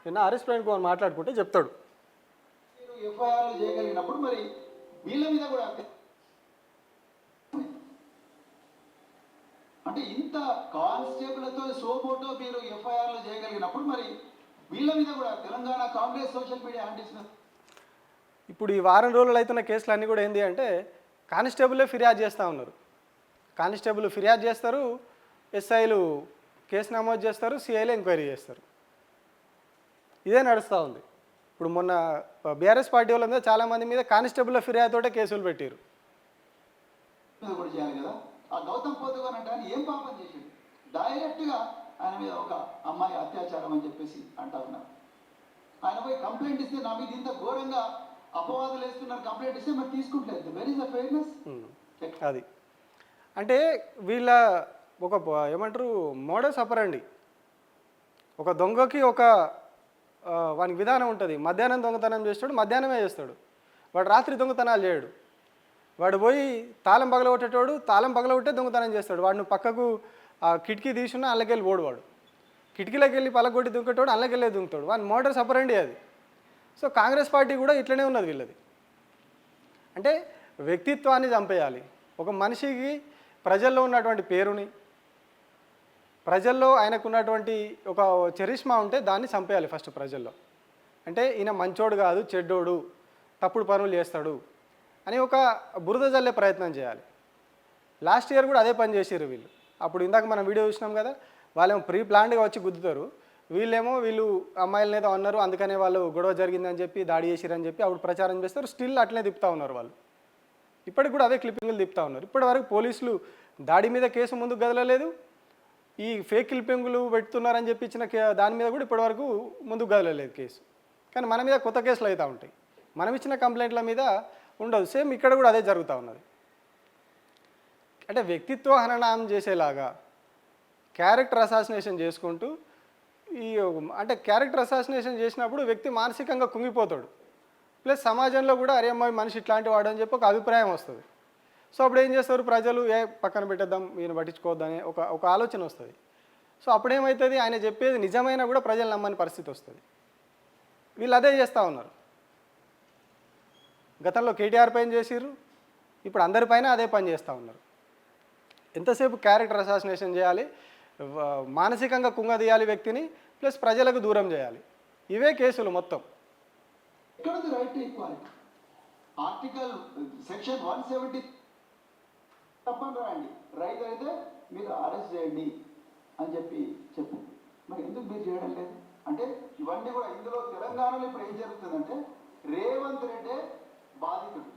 నిన్న హరీష్ ప్రవీణ్ కుమార్ మాట్లాడుకుంటే చెప్తాడు. ఎఫ్ఐఆర్లు చేయగలిగినప్పుడు మరి వీళ్ళ మీద కూడా అంటే ఇంత కానిస్టేబుల్తో సోమోటో మీరు ఎఫ్ఐఆర్లు చేయగలిగినప్పుడు మరి వీళ్ళ మీద కూడా Telangana Congress social media handles ఇప్పుడు ఈ వారం రోజులు అవుతున్న కేసులు అన్నీ కూడా ఏంటి అంటే కానిస్టేబుల్లే ఫిర్యాదు చేస్తూ ఉన్నారు. కానిస్టేబుల్ ఫిర్యాదు చేస్తారు, ఎస్ఐలు కేసు నమోదు చేస్తారు, సిఐలు ఎంక్వైరీ చేస్తారు. ఇదే నడుస్తూ ఉంది. ఇప్పుడు మొన్న బీఆర్ఎస్ పార్టీ వాళ్ళ మీద చాలామంది మీద కానిస్టేబుల్ ఫిర్యాదుతోటే కేసులు పెట్టారు. కూడా చేయాలి కదా. ఆ గౌతమ్ పోతుగారు అంటే ఆయన ఏం పాపం చేశాడు? డైరెక్ట్గా ఆయన మీద ఒక అమ్మాయి అత్యాచారం అని చెప్పేసి అంటా ఉన్నారు. ఆయన పోయి కంప్లైంట్ ఇస్తే నా మీద ఇంత ఘోరంగా అపవాదులు వేస్తున్నారు, కంప్లైంట్ ఇస్తే మరి తీసుకుంటలేదు. Where is the fairness? అది అంటే వీళ్ళ ఒక ఏమంటారు మోడస్ ఆపరండి. ఒక దొంగకి ఒక వానికి విధానం ఉంటుంది. మధ్యాహ్నం దొంగతనం చేస్తాడు, మధ్యాహ్నమే చేస్తాడు. వాడు రాత్రి దొంగతనాలు చేయడు. వాడు పోయి తాళం పగలగొట్టేటోడు తాళం పగలగొట్టే దొంగతనం చేస్తాడు. వాడిని పక్కకు కిటికీ తీసుకున్నా అల్లకెళ్ళి పోడు. వాడు కిటికీలోకి వెళ్ళి పలగొట్టి దుంకేటోడు అల్లకెళ్ళే దుంకుతాడు. వాని మోడస్ ఆపరండి అది. సో కాంగ్రెస్ పార్టీ కూడా ఇట్లనే ఉన్నది వీళ్ళది. అంటే వ్యక్తిత్వాన్ని చంపేయాలి. ఒక మనిషికి ప్రజల్లో ఉన్నటువంటి పేరుని, ప్రజల్లో ఆయనకున్నటువంటి ఒక చరిష్మా ఉంటే దాన్ని చంపేయాలి ఫస్ట్ ప్రజల్లో. అంటే ఈయన మంచోడు కాదు, చెడ్డోడు, తప్పుడు పనులు చేస్తాడు అని ఒక బురద జల్లే ప్రయత్నం చేయాలి. లాస్ట్ ఇయర్ కూడా అదే పని చేసారు వీళ్ళు. అప్పుడు ఇందాక మనం వీడియో చూసినాం కదా, వాళ్ళేమో ప్రీ ప్లాన్డ్గా వచ్చి గుద్దుతారు, వీళ్ళు అమ్మాయిలను ఏదో అన్నారు అందుకనే వాళ్ళు గొడవ జరిగిందని చెప్పి దాడి చేసిరని చెప్పి అప్పుడు ప్రచారం చేస్తారు. స్టిల్ అట్లనే తిప్పుతూ ఉన్నారు వాళ్ళు. ఇప్పటికి కూడా అదే క్లిప్పింగ్లు తిప్పుతూ ఉన్నారు. ఇప్పటివరకు పోలీసులు దాడి మీద కేసు ముందుకు కదలలేదు. ఈ ఫేక్ క్లిప్పింగ్లు పెడుతున్నారని చెప్పి ఇచ్చిన దాని మీద కూడా ఇప్పటివరకు ముందుకు కదలలేదు కేసు. కానీ మన మీద కొత్త కేసులు అవుతూ ఉంటాయి. మనం ఇచ్చిన కంప్లైంట్ల మీద ఉండదు. సేమ్ ఇక్కడ కూడా అదే జరుగుతూ ఉన్నది. అంటే వ్యక్తిత్వ హననం చేసేలాగా క్యారెక్టర్ అసాసినేషన్ చేసుకుంటూ అంటే క్యారెక్టర్ అసాసినేషన్ చేసినప్పుడు వ్యక్తి మానసికంగా కుంగిపోతాడు. ప్లస్ సమాజంలో కూడా అరే అమ్మాయి మనిషి ఇట్లాంటి వాడు అని చెప్పి ఒక అభిప్రాయం వస్తుంది. సో అప్పుడు ఏం చేస్తారు ప్రజలు, పక్కన పెట్టేద్దాం ఈయన పట్టించుకోవద్దని ఒక ఆలోచన వస్తుంది. సో అప్పుడేమవుతుంది, ఆయన చెప్పేది నిజమైనా కూడా ప్రజలు నమ్మని పరిస్థితి వస్తుంది. వీళ్ళు అదే చేస్తూ ఉన్నారు. గతంలో కేటీఆర్ పైన చేసిర్రు, ఇప్పుడు అందరిపైన అదే పని చేస్తూ ఉన్నారు. ఎంతసేపు క్యారెక్టర్ అసాసినేషన్ చేయాలి, మానసికంగా కుంగదీయాలి వ్యక్తిని, ప్లస్ ప్రజలకు దూరం చేయాలి. ఇవే కేసులు మొత్తం. ఎక్కడ right to equality? Article section 170 తప్పని రాయండి. రైట్ అయితే మీరు అరెస్ట్ చేయండి అని చెప్పు. మరి ఎందుకు మీరు చేయడం లేదు? అంటే ఇవన్నీ కూడా ఇందులో తెలంగాణలో ఇప్పుడు ఏం జరుగుతుందంటే రేవంత్ రెడ్డి బాధితుడు,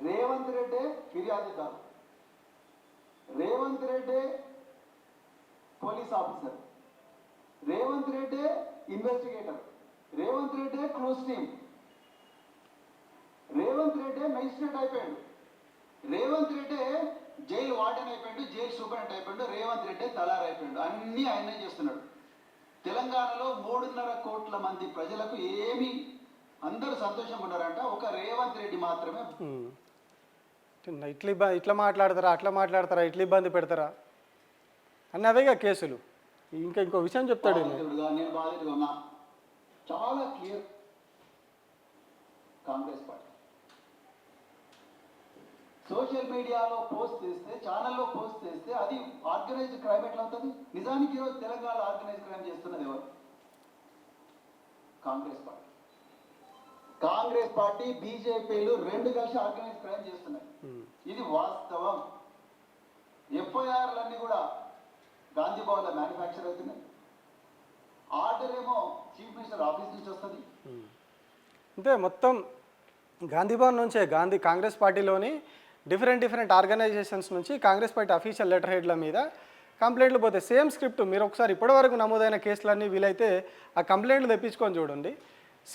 రేవంత్ రెడ్డి ఫిర్యాదుదారు, Revanth Reddy police officer, Revanth Reddy investigator, Revanth Reddy close team, Revanth Reddy magistrate అయిపోయాడు, రేవంత్ రెడ్డి జైలు వార్డెన్ అయిపోయాడు, జైలు సూపరింట్ అయిపోయాడు, రేవంత్ రెడ్డి తలార్ అయిపోయాడు. అన్నీ ఆయనే చేస్తున్నాడు. తెలంగాణలో 3.5 కోట్ల మంది ప్రజలకు ఏమి అందరూ సంతోషంగా ఉన్నారంట, ఒక రేవంత్ రెడ్డి మాత్రమే ఇట్లా మాట్లాడతారా, అట్లా మాట్లాడతారా, ఇట్లా ఇబ్బంది పెడతారా అన్నవేగా కేసులు. ఇంకో విషయం చెప్తాడు, నేను బాధితుడుగా ఉన్నా. చాలా క్లియర్. కాంగ్రెస్ పార్టీ సోషల్ మీడియాలో పోస్ట్ చేస్తే, ఛానల్లో పోస్ట్ చేస్తే అది ఆర్గనైజ్డ్ క్రైమ్ ఎట్లా అవుతుంది? నిజానికి ఈరోజు తెలంగాణలో ఆర్గనైజ్డ్ క్రైమ్ చేస్తున్నది ఎవరు? కాంగ్రెస్ పార్టీ. కాంగ్రెస్ పార్టీ బీజేపీలు రెండు కలిసి ఆర్గనైజ్డ్ క్రైమ్ చేస్తున్నాయి. ఇది వాస్తవం. ఎఫ్ఐఆర్లన్నీ కూడా గాంధీ భవన్లో మ్యానుఫ్యాక్చర్ అవుతున్నాయి. ఆర్డర్ ఏమో చీఫ్ మినిస్టర్ ఆఫీస్ నుంచి వస్తుంది. అంటే మొత్తం గాంధీ భవన్ నుంచే కాంగ్రెస్ పార్టీలోని డిఫరెంట్ ఆర్గనైజేషన్స్ నుంచి కాంగ్రెస్ పార్టీ అఫీషియల్ లెటర్ హెడ్ల మీద కంప్లైంట్లు పోతాయి. Same script. మీరు ఒకసారి ఇప్పటివరకు నమోదైన కేసులన్నీ వీలైతే ఆ కంప్లైంట్లు తెప్పించుకొని చూడండి.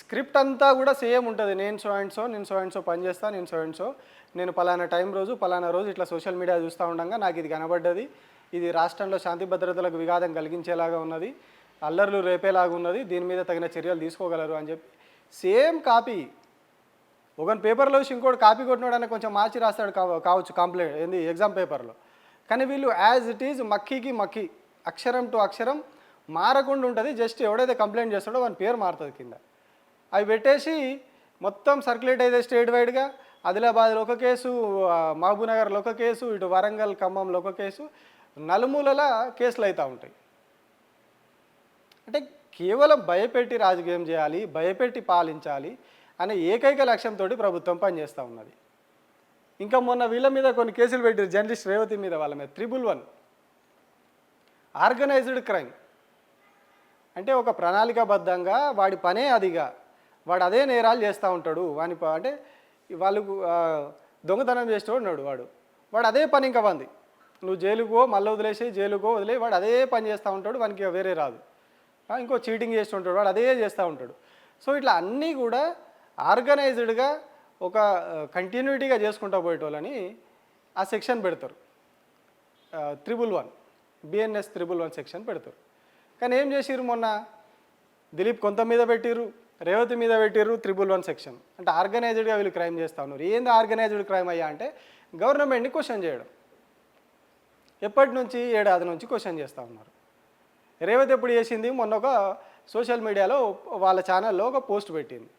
స్క్రిప్ట్ అంతా కూడా సేమ్ ఉంటుంది. నేను సో అండ్ సో పని చేస్తాను, నేను పలానా టైం రోజు పలానా రోజు ఇట్లా సోషల్ మీడియా చూస్తూ ఉండగా నాకు ఇది కనబడ్డది, ఇది రాష్ట్రంలో శాంతి భద్రతలకు విఘాతం కలిగించేలాగా ఉన్నది, అల్లర్లు రేపేలాగా ఉన్నది, దీని మీద తగిన చర్యలు తీసుకోగలరు అని చెప్పి సేమ్ కాపీ. ఒక పేపర్లో ఇంకోటి కాపీ కొట్టినోడని కొంచెం మార్చి రాస్తాడు కావచ్చు ఎగ్జామ్ పేపర్లో. కానీ వీళ్ళు యాజ్ ఇట్ ఈజ్ మక్కీకి మక్కీ, అక్షరం టు అక్షరం మారకుండా ఉంటుంది, జస్ట్ ఎవడైతే కంప్లైంట్ చేస్తాడో వాని పేరు మారుతుంది కింద. అవి పెట్టేసి మొత్తం సర్క్యులేట్ అయితే స్టేట్ వైడ్గా ఆదిలాబాద్లో ఒక కేసు, మహబూబ్నగర్లో ఒక కేసు, ఇటు వరంగల్ ఖమ్మంలో ఒక కేసు, నలుమూలల కేసులు అవుతూ ఉంటాయి. అంటే కేవలం భయపెట్టి రాజకీయం చేయాలి, భయపెట్టి పాలించాలి అనే ఏకైక లక్ష్యంతో ప్రభుత్వం పనిచేస్తూ ఉన్నది. ఇంకా మొన్న వీళ్ళ మీద కొన్ని కేసులు పెట్టారు, జర్నలిస్ట్ రేవతి మీద, వాళ్ళ మీద 311 ఆర్గనైజ్డ్ క్రైమ్. అంటే ఒక ప్రణాళికాబద్ధంగా వాడి పనే అదిగా, వాడు అదే నేరాలు చేస్తూ ఉంటాడు. అంటే వాళ్ళు దొంగతనం చేస్తూ ఉన్నాడు వాడు అదే పని ఇంకా వంది. నువ్వు జైలుకో మళ్ళీ వదిలేసి జైలుకో వదిలే, వాడు అదే పని చేస్తూ ఉంటాడు, వానికి వేరే రాదు. ఇంకో చీటింగ్ చేస్తూ ఉంటాడు, వాడు అదే చేస్తూ ఉంటాడు. సో ఇట్లా అన్నీ కూడా ఆర్గనైజ్డ్గా ఒక కంటిన్యూటీగా చేసుకుంటూ పోయేటోళ్ళని ఆ సెక్షన్ పెడతారు. 311 BNS 311 సెక్షన్ పెడతారు. కానీ ఏం చేసిర్రు, మొన్న దిలీప్ కొంత మీద పెట్టిర్రు, రేవతి మీద పెట్టిర్రు 311 సెక్షన్. అంటే ఆర్గనైజ్డ్గా వీళ్ళు క్రైమ్ చేస్తూ ఉన్నారు. ఏంది ఆర్గనైజ్డ్ క్రైమ్ అయ్యా అంటే గవర్నమెంట్ని క్వశ్చన్ చేయడం. ఎప్పటి నుంచి, ఏడాది నుంచి క్వశ్చన్ చేస్తూ ఉన్నారు. రేవతి ఎప్పుడు చేసింది, మొన్న ఒక సోషల్ మీడియాలో వాళ్ళ ఛానల్లో ఒక పోస్ట్ పెట్టింది.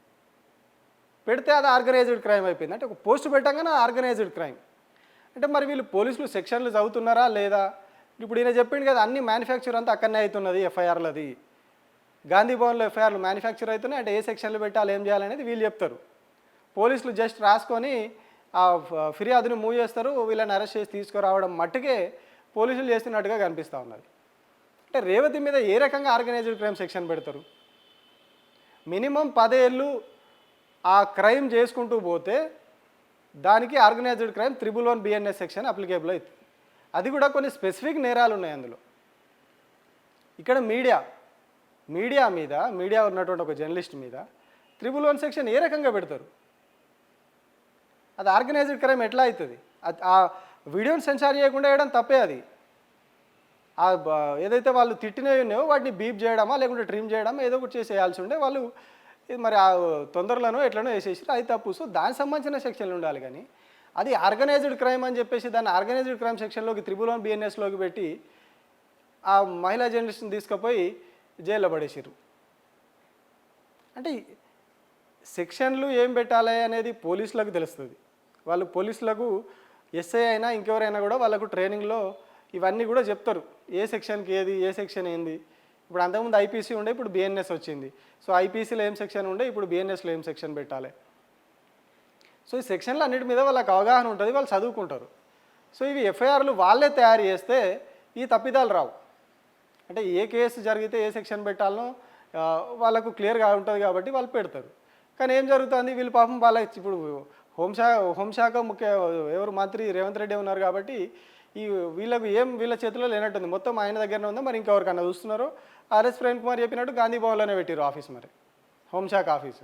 పెడితే అది ఆర్గనైజ్డ్ క్రైమ్ అయిపోయింది. అంటే ఒక పోస్ట్ పెట్టంగానే ఆర్గనైజ్డ్ క్రైమ్. అంటే మరి వీళ్ళు పోలీసులు సెక్షన్లు చదువుతున్నారా లేదా? ఇప్పుడు ఈయన చెప్పిండు కదా, అన్ని మ్యానుఫ్యాక్చర్ అంతా అక్కడనే అవుతున్నది, ఎఫ్ఐఆర్లది గాంధీ భవన్లో ఎఫ్ఐఆర్లు మ్యానుఫ్యాక్చర్ అవుతున్నాయి. అంటే ఏ సెక్షన్లు పెట్టాలి, ఏం చేయాలనేది వీళ్ళు చెప్తారు. పోలీసులు జస్ట్ రాసుకొని ఆ ఫిర్యాదుని మూవ్ చేస్తారు, వీళ్ళని అరెస్ట్ చేసి తీసుకురావడం మట్టుకే పోలీసులు చేస్తున్నట్టుగా కనిపిస్తూ ఉన్నది. అంటే రేవతి మీద ఏ రకంగా ఆర్గనైజ్డ్ క్రైమ్ సెక్షన్ పెడతారు? మినిమం 10 ఏళ్ళు ఆ క్రైమ్ చేసుకుంటూ పోతే దానికి organised crime 311 BNS section applicable అవుతుంది. అది కూడా కొన్ని స్పెసిఫిక్ నేరాలు ఉన్నాయి అందులో. ఇక్కడ మీడియా ఉన్నటువంటి ఒక జర్నలిస్ట్ మీద 311 సెక్షన్ ఏ రకంగా పెడతారు? అది ఆర్గనైజ్డ్ క్రైమ్ ఎట్లా అవుతుంది? ఆ వీడియోని సెన్సార్ చేయకుండా వేయడం తప్పే. అది ఏదైతే వాళ్ళు తిట్టినవి ఉన్నాయో వాటిని బీప్ చేయడమా లేకుంటే ట్రిమ్ చేయడమా ఏదో ఒకటి చేసి వేయాల్సి ఉండే, వాళ్ళు మరి ఆ తొందరలోనో ఎట్లనో వేసేసి అది తప్పు. సో దానికి సంబంధించిన సెక్షన్లు ఉండాలి. కానీ అది ఆర్గనైజ్డ్ క్రైమ్ అని చెప్పేసి దాన్ని ఆర్గనైజ్డ్ క్రైమ్ సెక్షన్లోకి 311 BNSలోకి పెట్టి ఆ మహిళా జర్నలిస్ట్ని తీసుకుపోయి జైల్లో పడేసారు. అంటే సెక్షన్లు ఏం పెట్టాలి అనేది పోలీసులకు తెలుస్తుంది. వాళ్ళు పోలీసులకు ఎస్ఐ అయినా ఇంకెవరైనా కూడా వాళ్ళకు ట్రైనింగ్లో ఇవన్నీ కూడా చెప్తారు, ఏ సెక్షన్కి ఏది, ఏ సెక్షన్ ఏంది. ఇప్పుడు అంతకుముందు IPC ఉండే, ఇప్పుడు BNS వచ్చింది. సో IPCలో ఏం సెక్షన్ ఉండే, ఇప్పుడు BNSలో ఏం సెక్షన్ పెట్టాలి. సో ఈ సెక్షన్లు అన్నిటి మీద వాళ్ళకి అవగాహన ఉంటుంది, వాళ్ళు చదువుకుంటారు. సో ఇవి ఎఫ్ఐఆర్లు వాళ్ళే తయారు చేస్తే ఈ తప్పిదాలు రావు. అంటే ఏ కేసు జరిగితే ఏ సెక్షన్ పెట్టాలనో వాళ్ళకు క్లియర్గా ఉంటుంది కాబట్టి వాళ్ళు పెడతారు. కానీ ఏం జరుగుతుంది, వీళ్ళు పాపం వాళ్ళకి ఇప్పుడు హోంశాఖ ఎవరు మంత్రి రేవంత్ రెడ్డి ఉన్నారు కాబట్టి వీళ్ళ చేతిలో లేనట్టుంది, మొత్తం ఆయన దగ్గరనే ఉందా. మరి ఇంకెవరికన్నా చూస్తున్నారో RS ప్రేమ్ కుమార్ చెప్పినట్టు గాంధీ భవన్లోనే పెట్టారు ఆఫీస్, మరి హోంశాఖ ఆఫీసు.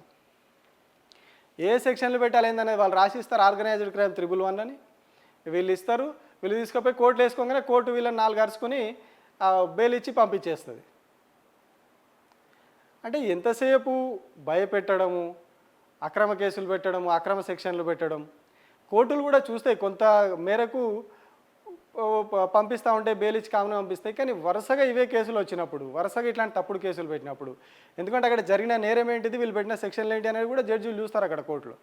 ఏ సెక్షన్లు పెట్టాలి ఏందనేది వాళ్ళు రాసిస్తారు. ఆర్గనైజ్డ్ క్రైమ్ 311 అని వీళ్ళు ఇస్తారు. వీళ్ళు తీసుకుపోయి కోర్టులో వేసుకోగానే కోర్టు వీళ్ళని 4 అరుచుకొని బెయిల్ ఇచ్చి పంపించేస్తుంది. అంటే ఎంతసేపు భయపెట్టడము, అక్రమ కేసులు పెట్టడము, అక్రమ సెక్షన్లు పెట్టడం. కోర్టులు కూడా చూస్తాయి, కొంత మేరకు పంపిస్తూ ఉంటే బెయిల్ ఇచ్చి కామన్ పంపిస్తాయి. కానీ వరుసగా ఇవే కేసులు వచ్చినప్పుడు, వరుసగా ఇట్లాంటి తప్పుడు కేసులు పెట్టినప్పుడు, ఎందుకంటే అక్కడ జరిగిన నేరం ఏంటిది, వీళ్ళు పెట్టిన సెక్షన్లు ఏంటి అనేది కూడా జడ్జిలు చూస్తారు అక్కడ కోర్టులో.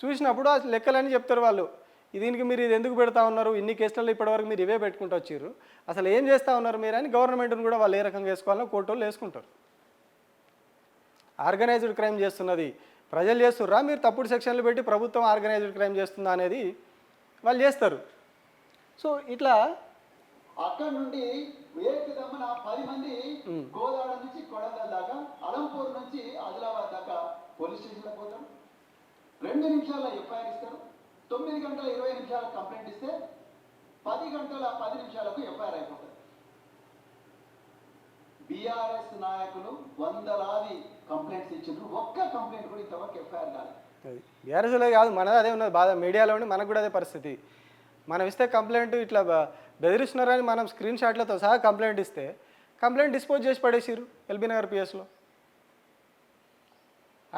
చూసినప్పుడు ఆ లెక్కలని చెప్తారు వాళ్ళు, దీనికి మీరు ఇది ఎందుకు పెడతా ఉన్నారు, ఇన్ని కేసులలో ఇప్పటివరకు మీరు ఇవే పెట్టుకుంటూ వచ్చారు, అసలు ఏం చేస్తూ ఉన్నారు మీరు అని గవర్నమెంట్ని కూడా వాళ్ళు ఏ రకంగా వేసుకోవాలో కోర్టులు వేసుకుంటారు. ఆర్గనైజ్డ్ క్రైమ్ చేస్తున్నది ప్రజలు చేస్తుర్రా, మీరు తప్పుడు సెక్షన్లు పెట్టి ప్రభుత్వం ఆర్గనైజ్డ్ క్రైమ్ చేస్తుందా అనేది వాళ్ళు చేస్తారు. సో ఇట్లా అక్కడ నుండి ఏకదమ్మన 10 మంది గోదావరి నుంచి కొడంగల్ దాకా, అలంపూర్ నుంచి ఆదిలాబాద్ దాకా పోలీస్ స్టేషన్లో పోతారు. 2 నిమిషాల్లో ఎఫ్ఐఆర్ ఇస్తారు. 9 గంటల 20 నిమిషాలకు కంప్లైంట్ ఇస్తే 10 గంటల 10 నిమిషాలకు ఎఫ్ఐఆర్ అయిపోతుంది. BRS నాయకులు వందలాది కంప్లైంట్స్ ఇచ్చిండ్రు, ఒక్క కంప్లైంట్ కూడా ఇంతవరకు ఎఫ్ఐఆర్ కాలేదు. BRSలో కాదు, మనది అదే ఉన్నది బాధ. మీడియాలో ఉండి మనకు కూడా అదే పరిస్థితి. మనం ఇస్తే కంప్లైంట్ ఇట్లా బెదిరిస్తున్నారని మనం స్క్రీన్ షాట్లతో సహా కంప్లైంట్ ఇస్తే కంప్లైంట్ డిస్పోజ్ చేసి పడేసిరు LB నగర్ PSలో.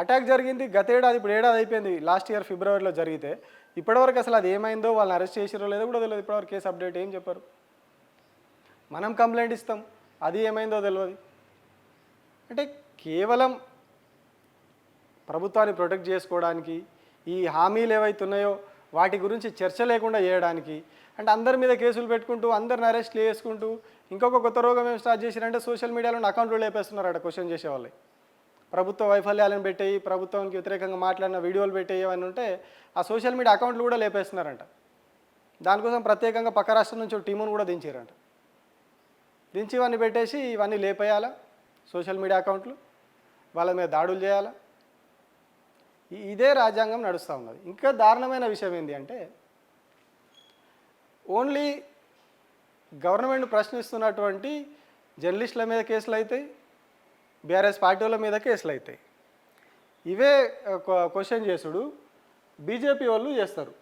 అటాక్ జరిగింది గతేడాది, ఇప్పుడు ఏడాది అయిపోయింది. లాస్ట్ ఇయర్ ఫిబ్రవరిలో జరిగితే ఇప్పటివరకు అసలు అది ఏమైందో, వాళ్ళని అరెస్ట్ చేసిరో లేదో కూడా తెలియదు. ఇప్పటివరకు కేసు అప్డేట్ ఏం చెప్పారు. మనం కంప్లైంట్ ఇస్తాం, అది ఏమైందో తెలియదు. అంటే కేవలం ప్రభుత్వాన్ని ప్రొటెక్ట్ చేసుకోవడానికి, ఈ హామీలు ఏవైతే ఉన్నాయో వాటి గురించి చర్చ లేకుండా చేయడానికి, అంటే అందరి మీద కేసులు పెట్టుకుంటూ అందరిని అరెస్ట్లు చేసుకుంటూ ఇంకొక కొత్త రోగం ఏం స్టార్ట్ చేసిరంటే సోషల్ మీడియాలో అకౌంట్లు లేపేస్తున్నారట క్వశ్చన్ చేసేవాళ్ళు. ప్రభుత్వ వైఫల్యాలను పెట్టేయి, ప్రభుత్వానికి వ్యతిరేకంగా మాట్లాడిన వీడియోలు పెట్టేయి అని ఉంటే ఆ సోషల్ మీడియా అకౌంట్లు కూడా లేపేస్తున్నారంట. దానికోసం ప్రత్యేకంగా పక్క రాష్ట్రం నుంచి ఒక టీమును కూడా దించారంట. దించి ఇవన్నీ పెట్టేసి ఇవన్నీ లేపేయాలా సోషల్ మీడియా అకౌంట్లు, వాళ్ళ మీద దాడులు చేయాలా. ఇదే రాజ్యాంగం నడుస్తూ ఉన్నది. ఇంకా దారుణమైన విషయం ఏంటి అంటే ఓన్లీ గవర్నమెంట్ ప్రశ్నిస్తున్నటువంటి జర్నలిస్టుల మీద కేసులు అవుతాయి, బీఆర్ఎస్ పార్టీ వాళ్ళ మీద కేసులు అవుతాయి. ఇవే క్వశ్చన్ చేసుడు బీజేపీ వాళ్ళు చేస్తారు.